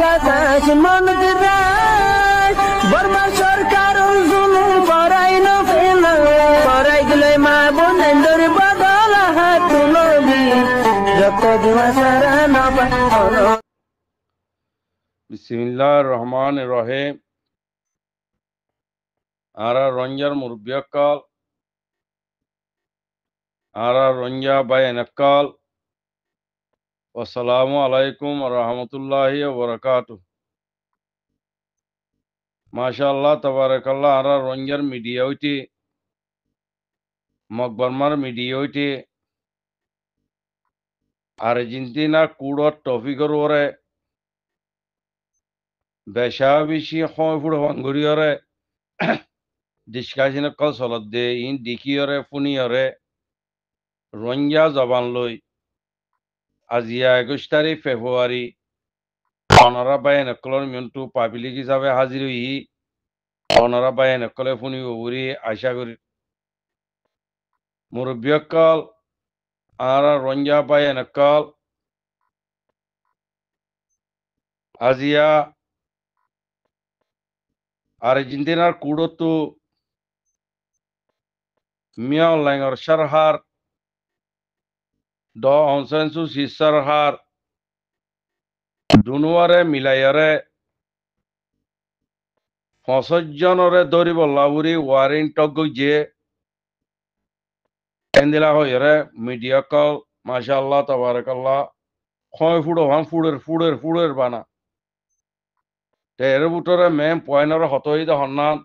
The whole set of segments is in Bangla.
বাতাস মন্দিরায় বর্মা সরকার জুলুম করাই না ফেলা করাই গেলে মা বোনেদের বদল হাত তুলবি যত দিবা সারা না পালো। বিসমিল্লাহির রহমানির রহিম। আরা রঞ্জার মুরব্বিয়াকাল আরা রঞ্জা বায়ানাকাল আসসালামু আলাইকুম ওয়া রাহমাতুল্লাহি ওয়া বারাকাতুহু। মাশাআল্লাহ তাবারাকাল্লাহ। আরা রঞ্জার মিডিয়া হইতে মকবরমার মিডিয়া হইতে আর্জেন্টিনা কুড়ত টপিকর ওরে বেশা বেশি হয় বাঙ্গুরিয়রে ডিসকাশন কল চলত দে ইন ডিকিয়রে ফুনিয়রে রঞ্জা জবান লই আজিয়া 21 তারিখ ফেব্রুয়ারি অনারা বায়ান একলর মিয়ন্টু পাবলিক হিসাবে হাজির হই অনারা বায়ান একলে ফুনি উরি আশা করি মুরব্বিয়কাল আরা রঞ্জা বায়ান একাল আজিয়া আর্জেন্টিনার কুড়তো মিয়াও লাইঙর সারহার দ অনসেন্সু সিসারহার দুনুয়ারে মিলাইয়ারে 65 জনরে ধরি বল্লাবুরি ওয়ারিং টক যে এন্দিলা হইরে মিডিয়া কল মাশাআল্লাহ তাবারাকাল্লাহ খয় ফুড়ো হাম ফুড়ের বানা এর ভিতরে মেম পয়েন্টর হতই দে হন্নান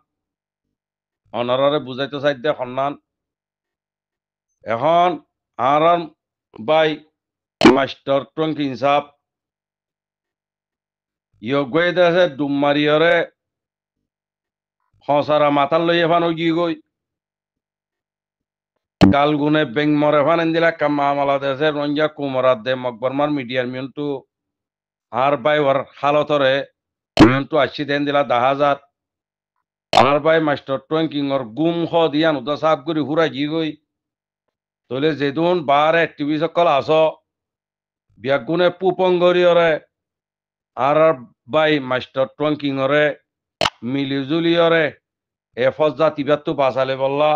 অনারারে বুঝাইতে চাইতে হন্নান এখন আরান বাই মাস্টার ট্রঙ্ক ইনসাফ ইয়গই দেশে ডুমমারিয়রে হসারা মাথার লই এফান গি গই গালগুনে বেং মরে ফান এন্দিলা কামা মালা দেশে রঞ্জা কুমরাত দে মকবরমার মিডিয়ার মিয়ন্টু আর বাই ওর হালতরে মিয়ন্টু আসি দেন দিলা 10,000 আর বাই মাস্টার ট্রঙ্কিংর গুম হ দিয়ান উদা সাফ করি হুরা জি গই তলে যেদুন বারে টিভি সকল আস বিয়াগুনে পুপঙ্গরিয়রে আর বাই মাস্টার ট্রঙ্কিংরে মিলিজুলিয়রে এ ফজা তিবাত্তু বাসালে বললা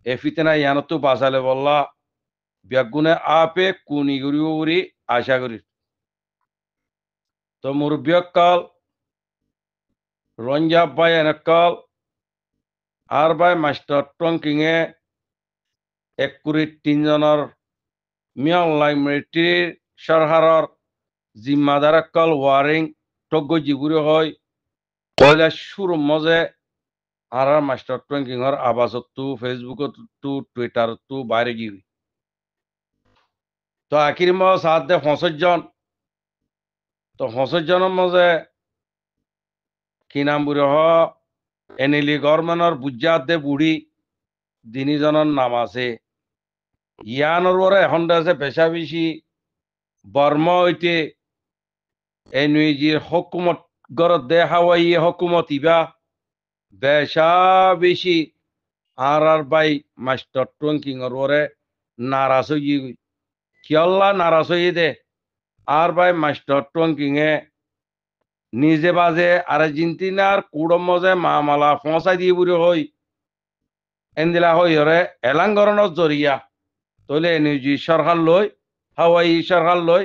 এ ফিতেনা ইয়ানত্তু বাসালে বললা বিয়াগুনে আপে কুনিগুরি উরি আশা করি তো মুরব্বিয়কাল রঞ্জা বাই এনেকাল আর বাই মাস্টার ট্রঙ্কিং এ 1 জনের মিয়াল লাইব্রেরিটির সরহারর জিম্মাদারাকাল ওয়ারিং টগ্গ জিগুরি হয় পয়লা শুরু মজে আর মাস্টার ট্রঙ্কিংর আবাসত্তু ফেসবুকত্তু টুইটারত্তু বাইরে গিয়ে তো আখির মাস সাত দে 65 জন তো 65 জনের মজে কি নাম বুড়ি হ এনিলি গভর্নমেন্টর বুজাত দে বুড়ি 3 জনের নাম আছে ইয়ানোর ওরে এখন আছে পেশা বেশি বর্মা হইতে এনইজির হকুমত গরত দে হাওয়াই হকুমত ইবা বেশা বেশি আর বাই মাস্টার ট্রঙ্কিং ওরে নারাজ হয়ে কিয়ল্লা নারাজ হয়ে দে আর বাই মাস্টার ট্রঙ্কিং এ নিজে বাজে আর্জেন্টিনার কুড়ম মজে মামালা পৌঁছাই দিয়ে বুড়ি হই এন্দিলা হই হরে এলাঙ্গরণর জরিয়া তলে এনইজি সরকার লই হাওয়াই সরকার লই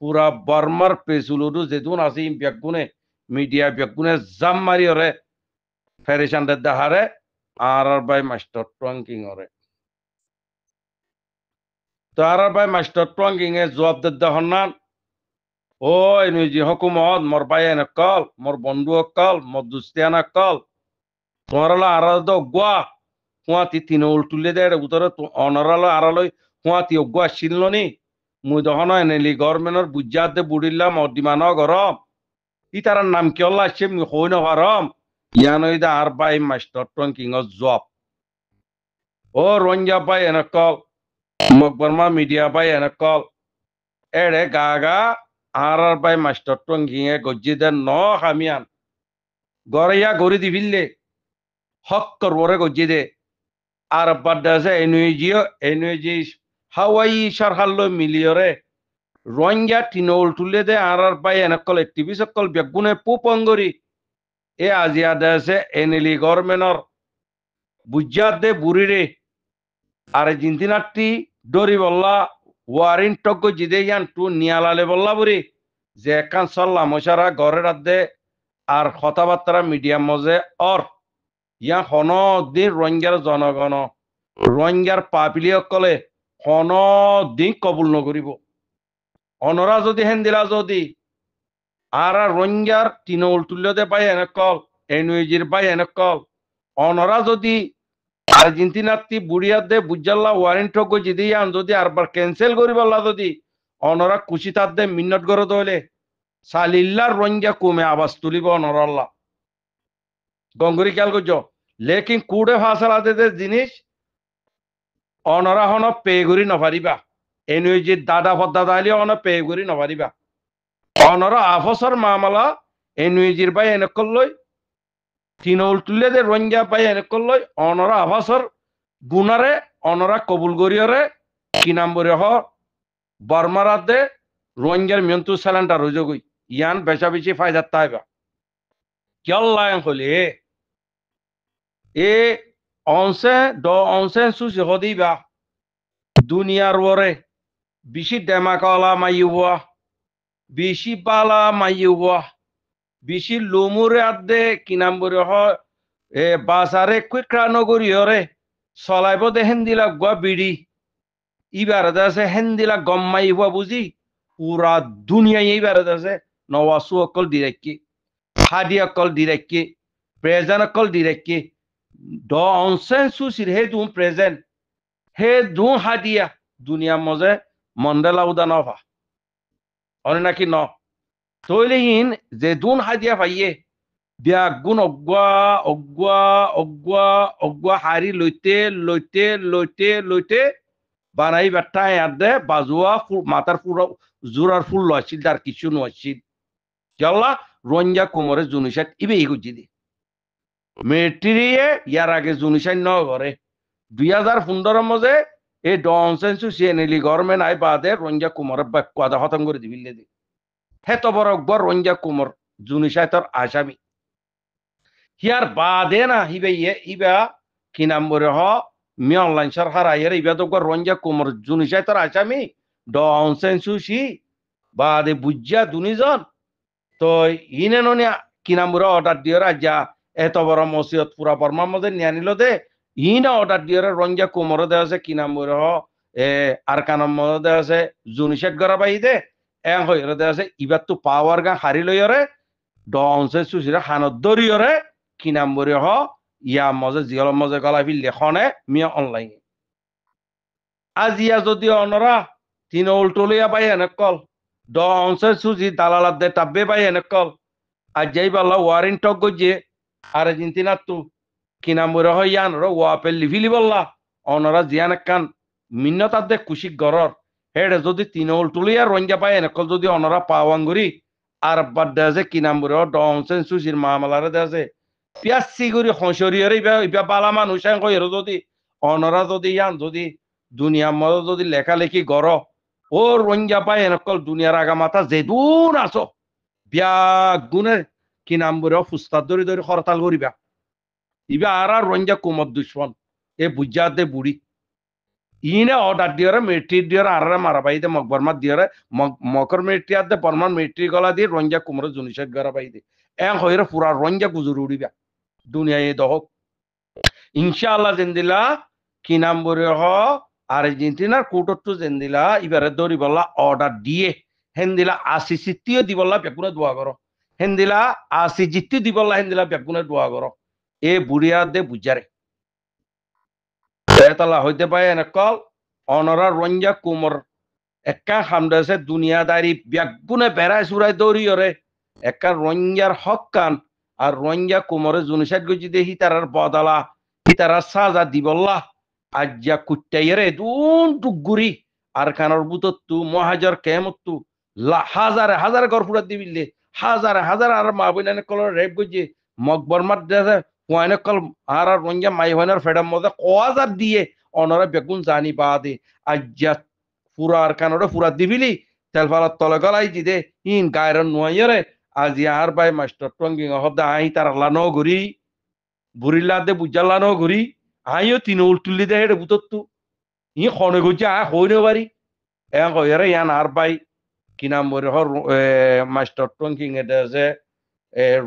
পুরা বর্মার পেসুলুদু যেতুন আছে ব্যাগুনে মিডিয়া ব্যাগুনে জাম মারি হরে ফেরিসানদের দেহারে আর বাই মাস্টার ট্রঙ্কিং হরে তো আর বাই মাস্টার ট্রঙ্কিং এ জবাব দে হন্নান ও এনইজি হকুমত মোর বাই কল মোর বন্ধু কল মোর দুস্তিয়ানা কল তোমার আর গুয়া হুঁয়াতি 3 উল্টুলে দে উতরে অনরালো আড়ালই হুঁয়াতি অগুয়া আসছিল নি মুই তখন এনেলি গভর্নমেন্টর বুজাত দে বুড়িলাম অডিমান গরম ই তার নাম কি হল্লা আসছে হই নরম ইয়ান ওই দে আর বাই মাস্টার ট্রঙ্কিং জব ও রঞ্জা বাই কল মকবরমা মিডিয়া বাই কল এড়ে গা আর বাই মাস্টার ট্রঙ্কিং এ গজ্জি দে ন হামিয়ান গড়িয়া গড়ি দিবিলে হক করবরে গজ্জি দে আর বাদ আছে এনইজি হাওয়াই সরকার লো মিলিয়রে রোহিঙ্গা টিনল তুলে দে আর বাই এনেকল টিভি সকল বেগুনে পুপঙ্গরি এ আজিয়া দেশে এনিলি গভর্নমেন্টর বুঝাত দে বুড়িরে আর জিন্তিনাটি ডরি বললা ওয়ারিন টক জিদে ইয়ান টু নিয়ালালে বললা বুড়ি যে একান সল্লা মশারা ঘরে রাতে আর কথাবার্তা মিডিয়াম মজে অর ইয়া হন দিন রোহিঙ্গার জনগণ রোহিঙ্গার পাপিলি সকলে হন দিন কবুল নকরিব অনরা যদি হেন দিলা যদি আর রোহিঙ্গার টিনল তুল্যতে পাই এনেকল এনইজির পাই এনেকল অনরা যদি আর্জেন্টিনাতি বুড়িয়াত দে বুঝাল্লা ওয়ারেন্ট যদি আন যদি আরবার ক্যান্সেল করি বললা যদি অনরা খুশি তার দে মিন্নত করে দইলে সালিল্লার রোহিঙ্গা কমে আবাস তুলিব অনরাল্লা গঙ্গুরি খেয়াল করছ লেকিন কুড়ে ফাঁসলা দে জিনিস অনরা হন পে করি নপারিবা এনইজির দাদা ফদাদা আলি হন পে করি নপারিবা অনরা আফসর মামলা এনইজির বাই এনেকল লই টিনল তুলে দে রোহিঙ্গা পাই এনেকল লই অনরা আফসর গুনারে অনরা কবুল করিয়রে কি নাম্বরে হ বর্মারাত দে রোহিঙ্গার মিয়ন্তু স্যালেন্ডার হয়ে গই ইয়ান বেচা বেশি ফায়দা তাইবা কেল্লায়ন হলে এ অনসে ড অনসে সুসি হদিবা দুনিয়ার ওরে বেশি ডেমাকলা মাইবা বেশি বালা মাইবা বেশি লুমুরে আদে কি নাম্বরে হ এ বাসারে কুইক্রা নগরী হরে চলাইব দে হেন্দিলা গুয়া বিড়ি ইবার আছে হেন্দিলা গম্মাই হুয়া বুঝি পুরা দুনিয়া এইবার আছে নওয়াসু অকল ডিরেক্কি হাদি অকল ডিরেক্কি প্রেজেন্ট অকল ডিরেক্কি ড অনসেন সুসির হে দুম প্রেজেন্ট হে দু হাদিয়া দুনিয়া মজে মন্ডেলা উদানভা অনে নাকি ন তৈলিহীন যে দুন হাদিয়া ভাইয়ে ব্যাগুণ অগুয়া অগুয়া অগুয়া অগুয়া হারি লইতে লইতে লইতে লইতে বানাই বেটা দে বাজুয়া মাথার পুরো জোরার ফুল লছিল তার কিছু নছিল জল্লা রোহিঙ্গা কোমরে জুনিসাইট ইবে ইগুজি দি মেট্রিয়ে ইয়ার আগে জুনিসাইট ন করে 2015 মজে এই ডনসেন্সু সিএনএলি গভর্নমেন্ট আই বাদে রোহিঙ্গা কোমরে বাক্কাদা খতম করে দিবিলে দি হেত বড় একবার রোহিঙ্গা কোমর জুনিসাইটর আসামি হিয়ার বাদে না হিবে ইবা কি নাম্বরে হ মি অনলাইন সরকার আইয়ের ইবা তো রোহিঙ্গা কোমর জুনিসাইটর আসামি ডনসেন্সু সি বাদে বুঝা দুনিজন তো ইনে ননিয়া কি নাম্বরে অর্ডার দিও রাজা এত বড় মসজিদ পুরা বর্মার মধ্যে নিয়ে নিল দে ইনা অর্ডার দিও রোহিঙ্গা কোমর দে আছে কি নাম্বরে হ আর কানার মধ্যে দে আছে জুনিসাইট করা পাই দে এং হইরে দে আছে ইবার তো পাওয়ার গা হারি লইরে ডনসেন্সু সিরা হানত দরিয়রে কি নাম্বরে হ ইয়া মজে জিয়ল মজে গলা ফিল লেখনে মিয়া অনলাইন আজিয়া যদি অনরা তিন উল্টলিয়া পাই এনেকল ড অনসে সুজি দালালাত দে টাব্বে পাই এনেকল আর যাই বাল্লা ওয়ারিন টক গজে আর্জেন্টিনা তু কি নাম্বরে হ ইয়ান র ওয়াপেল লিভিলি বললা অনরা জিয়ান কান মিন্নতার দে কুশিক গরর হেডে যদি তিন উল্টলিয়া রোহিঙ্গা পাই এনেকল যদি অনরা পাওয়াঙ্গুরি আর বাদ দেছে কি নাম্বরে হ ড অনসে সুজির মামলারে দেছে পিয়াসি করি হসরিয়রে ইবা বালা মানুষ যদি অনরা যদি ইয়ান যদি দুনিয়ার মধ্যে যদি লেখালেখি গর ও রোহিঙ্গা পাই এনেকল দুনিয়ার আগা মাথা যেদুন আছো বিয়া গুণের কি নাম বলে ফুস্তার ধরে ধরে হরতাল করিবা ইবা আর রোহিঙ্গা কুমত দুশ্মন এ বুঝা দে বুড়ি ইনে অর্ডার দিয়রে মেট্রি দিয়রে আর মারাবাই দে মকবরমা দিয়রে মকর মেট্রি আর দে বর্মার মেট্রি গলা দিয়ে রোহিঙ্গা কুমর জুনিসেট গড়াবাই দে এং হইরে পুরা রোহিঙ্গা গুজুর উড়িবা দুনিয়া এ দহক ইনশাআল্লাহ জেন্দিলা কি নাম বলে হ আর্জেন্টিনার কোর্টতো জেন্দিলা ইবারে দরি বললা অর্ডার দিয়ে হেন্দিলা আসি সিটিও দিবল্লা বেগুনে দোয়া করো হেন্দিলা আসি জিত্তি দিবল্লা হেন্দিলা বেগুনে দোয়া করো এ বুড়িয়া দে বুঝারে এতলা হইতে পায় এনেকল অনরা রোহিঙ্গা কুমর একা হামদাসে দুনিয়াদারি বেগুনে বেড়ায় সুরাই দৌড়িয়রে একা রোহিঙ্গার হক কান আর রোহিঙ্গা কুমরে জুনিসাইট গজি দে হিতারার বদালা হিতারার সাজা দিবল্লা আজ্জা কুত্তাইরে দুন টুগুরি আর খানার বুতত্তু মহাজার কেমত্তু হাজারে হাজারে গড়পুরা দিবিলে হাজারে হাজার আর মা বইনানে কলর রেপ গজি মকবর মাত দেছে হুয়ানে কল আর রোহিঙ্গা মাই হইনার ফেডার মধ্যে কয়াজার দিয়ে অনরা বেগুন জানি বাদে আজ্জা পুরা আর খানারে পুরা দিবিলি তেলফালার তলে গলাই দি দে ইন গায়রন নোয়াইরে আজি আর বাই মাস্টার টঙ্গি হদা আই তার লানো ঘুরি বুড়িলা দে বুঝালানো ঘুরি আইও তিন উল্টুলি দে হেডে বুতত্তু ই খনে গুজি আ হইনে পারি এন কইরে ইয়ান আর বাই কি নাম বলে হর মাস্টার টঙ্গি এতে আছে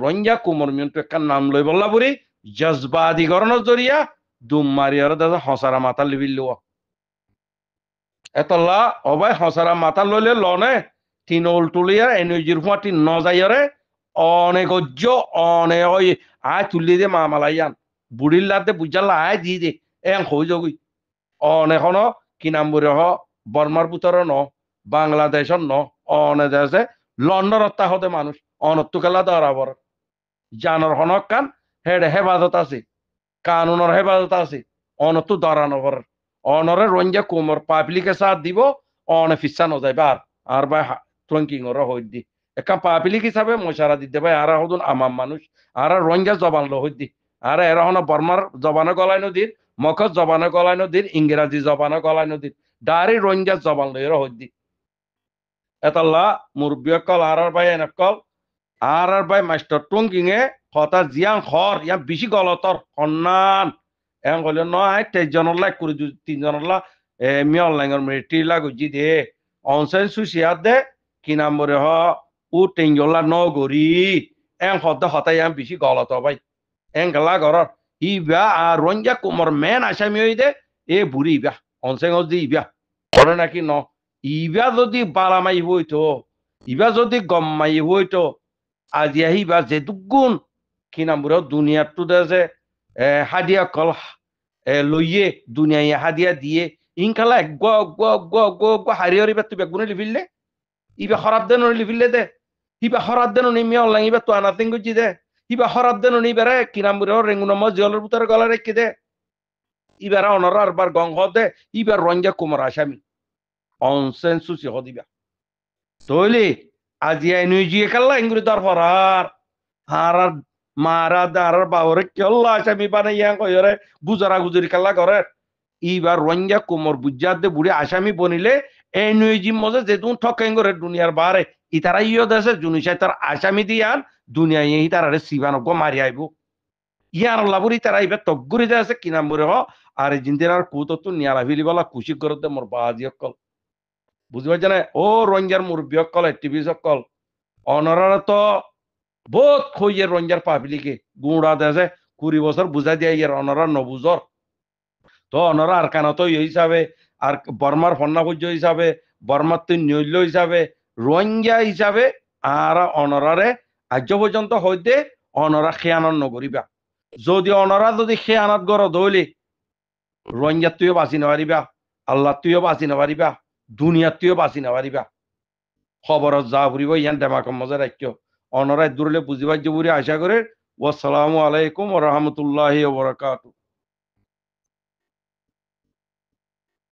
রঞ্জা কুমর মিয়ন্তু একখান নাম লই বললা বুড়ি জজবাদিকরণের জরিয়া দুম মারিয়ার দাদা হসারা মাথা লিবিল লো এতলা অবাই হসারা মাথা লইলে লনে তিন উল্টুলিয়া এনজির হুয়াটি ন যাইরে অনেক গজ্য অনেক ওই আয় তুলি দে মা মালাইয়ান বুড়ির লাতে বুঝাল্লা আয় দি দে এং হই যাবি অনেক কি নাম বলে হ বর্মার পুতর ন বাংলাদেশের ন অনে দেশে লন্ডনত তাহতে মানুষ অনত্তু খেলা দরাবর জানর হনক কান হেড হেফাজত আছে কানুনের হেফাজত আছে অনত্তু দরানবর অনরে রঞ্জা কুমর পাবলিকে সাথ দিব অনে ফিসা নজাইবা আর ভাই ট্রঙ্কিং ওর হই দি একটা পাবলিক হিসাবে মশারা দিতে ভাই আর হদুন আমার মানুষ আর রঞ্জা জবান লো হই দি আর এরা হন বর্মার জবানে গলাই নদীর মখত জবানে গলাই নদীর ইংরেজি জবানে গলাই নদীর ডারি রঞ্জা জবান লো এরা হই দি এতাল্লা মুরব্বী কল আর ভাই এনেকল আর ভাই মাস্টার ট্রঙ্কিং এ কথা জিয়াং খর ইয়া বেশি গলতর সন্নান এম কইলে নয় 23 জনের লাগ করে 3 জনের লা মি অনলাইনের মেটি লাগ জি দে অনসাইন সুসিয়া দে কি নাম্বারে হ ও 3 জলা ন গরি এম হদ হতাই আম বেশি গলত ভাই এম গলা গর ইবা আর রঞ্জা কুমার মেন আসামি হই দে এ বুড়ি ইবা অনসাইন দি ইবা করে নাকি ন ইবা যদি বালামাই হইতো ইবা যদি গম্মাই হইতো আজি আহিবা যে দুগুণ কি নাম্বার দুনিয়াটো যে হাদিয়া কল লইয়ে দুনিয়া হাদিয়া দিয়ে ইনকালা হারিয়রি বা তুই বেগুনে লিভিলে ইবা খরাব দেন লিভিলে দে ইবা খরাব দেন মি অনলাইন ইবা তো আনাতিং গুজি দে ইবা খরাব দেন বেড়ে কি নাম্বার রেঙ্গুন জলের ভিতরে গলা রেখে দে ইবার অনর আরবার গঙ্গ দে ইবার রঞ্জা কুমার আসামি অনসেন্সুসি হদিবা তৈলি আজি আইনুই জিয়ে কাল্লা ইংগুরি তার ফরার হারার মারা দাঁড়ার বাবরে কেল্লা আসামি বানাই ইয়াং কইরে গুজরা গুজরি কাল্লা করে ইবার রঞ্জা কুমর বুজ্জাদ বুড়ি আসামি বনিলে এই নুই জিম মজে যেতুন ঠকেন করে দুনিয়ার বারে ইতারা ইয় দেশে জুনিসাই তার আসামি দিয়ান দুনিয়া ই তারারে সিবান গো মারি আইব ইয়ার লাবুরি তারা ইবে তগগুরি দেশে কি নাম বলে হ আর জিন্দিরার কুতো নিয়ালা ফিলি বলা খুশি করতে মোর বাজি অকল বুঝতে পারছেন ও রঞ্জার মুরব্বী অকল টিভি সকল অনরার তো বহুত খইয়ে রঞ্জার পাবলিকে গুঁড়া দেশে 20 বছর বুঝা দিয়ে ইয়ার অনরা নবুজর তো অনরা আর কানা তো হিসাবে আর বর্মার ফন্না পূজ্য হিসাবে বর্মার তুই নৈল্য হিসাবে রঞ্জা হিসাবে আর অনরারে আজ পর্যন্ত হইতে অনরা খেয়ানত নগরিবা যদি অনরা যদি খেয়ানত গর দইলে রঞ্জার তুইও বাঁচি নারিবা আল্লাহ তুইও বাঁচি নারিবা দুনিয়ার তুইও বাঁচি নারিবা খবরত যা ফুরিব ইয়ান ডেমাকম মজা রাখিও অনরায় দূরলে বুঝিবার যে বুড়ি আশা করে ওয়াসসালামু আলাইকুম ওয়া রাহমাতুল্লাহি ওয়া বারাকাতুহু